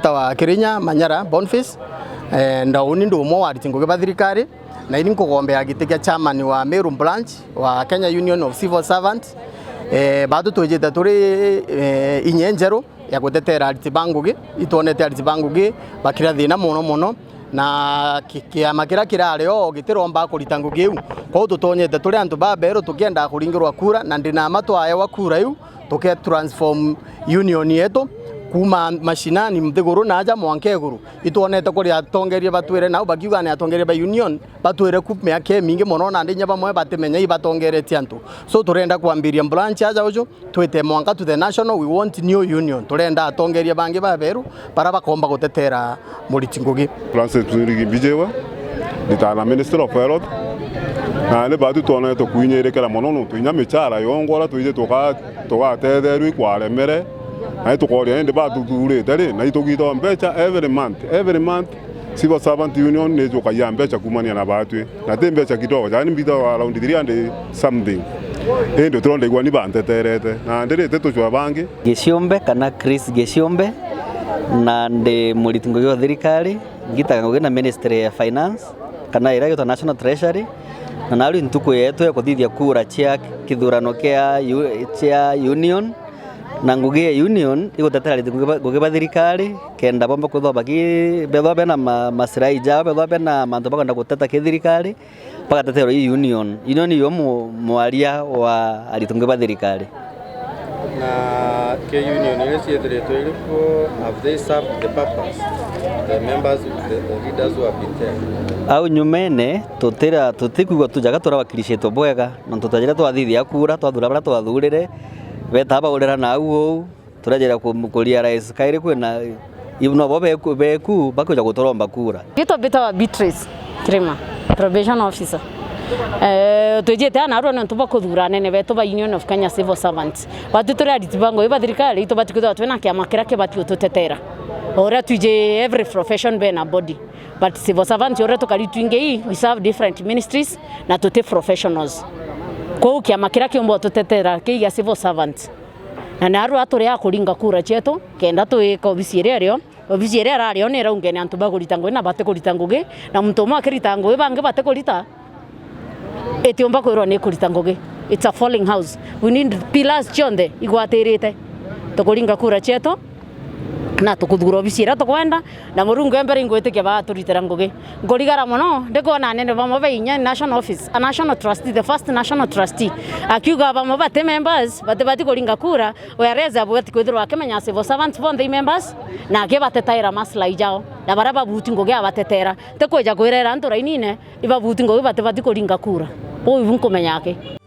Tawa Kirinya Manyara Boniface ndauni ndu umwe wa ritingo gwa thirikari na ini nkugombea giti kia chairman wa Meru branch wa Kenya Union of Civil Servants. Bado twejete turi inyenjero ya gutetera ariti bangugi itonete ariti bangugi bakira thina muno na kiama kira kirare o gitiromba kurita ngugi u ko tutonyete turi antu babero tukienda kuringirwa kura na ndina matwaye wa kura yu tuke transform union yetu kuma mashinani mthiguru naja mwankeguru itonete kuri atongerie batwire na bagiuga ne atongerie ba union batwire ku miake mingi muno na ndinya bamwe batemenya ibatongeretie antu so turenda kuambiria branch aja uju twite mwanka to the national. We want new union turenda atongerie bangi baberu para bakomba gutetera muritingugi Francis Bijewa ditana Minister of Health na le batu tonete kuinyerekera muno no tuinya michara yongora tuije toka tederu kware mere na tukori ende ba tuture tare na itogito mbecha every month Civil Servant Union ne joka ya mbecha kumania na batwe na tembecha kidogo yani mbito around 300 something ende tronde kwa ni banteterete na ndere teto chwa bangi Geciombe kana Chris Geciombe na ndi muritingo gwa thirikari ngitaga ngogena Ministry ya Finance kana ira yo National Treasury na nari ntuko yetu ya kuthithia kura chia kithurano kia union na ngugi union igutetera ngugi ba thirikari kenda bomba kuthoba ki betho bena masirai jao betho bena mantu bakanda guteta ki thirikari bagatetera union yo mwaria wa aritungi ba thirikari na ke union ile sietreto ile ko have they served the purpose, the members, the leaders who have been there au nyumene tutira tutikugwa tujaga turawakilishetwo bwega na tutajira twathithia kura twathura bara twathurire betaba urera na uo turajera kuria rais kaire kwena ibno beku bakoja gutoromba kura bita Beatrice Kirima probation officer tujete ana aro na tuba kuthura nene beto ba Union of Kenya Civil Servants batu turi aritibango iba thirikari ito batikutwa twena kiama kira ke batu tutetera ora tuje every profession be na body but civil servant ora tukali twinge we serve different ministries na tote professionals ko kiama kira kiombo tutetera ke ya civil servants na naru atore ya kuringa kura cheto kenda tuika obisi ere arario ne raungene antu baguritango na bate kuritangoge na mtomo akiritango bange bate kurita etiomba kwirwo ne kuritangoge. It's a falling house. We need pillars chonde igwaterete tukuringa kura cheto na tukuthura obisi ere tukwenda na murungu embere ingwete ke baturitera ngoge ngorigara muno ndikona nene bamo bainya national office a national trustee, the first national trustee akiuga bamo bate members bate kuringa kura whereas abwati kwithirwa akimenya civil servants for the members na ke batetaira maslahi jao na baraba buti ngoge abatetera tekweja kwirera anturainine iba buti ngoge bate kuringa kura bo ibunko menyake.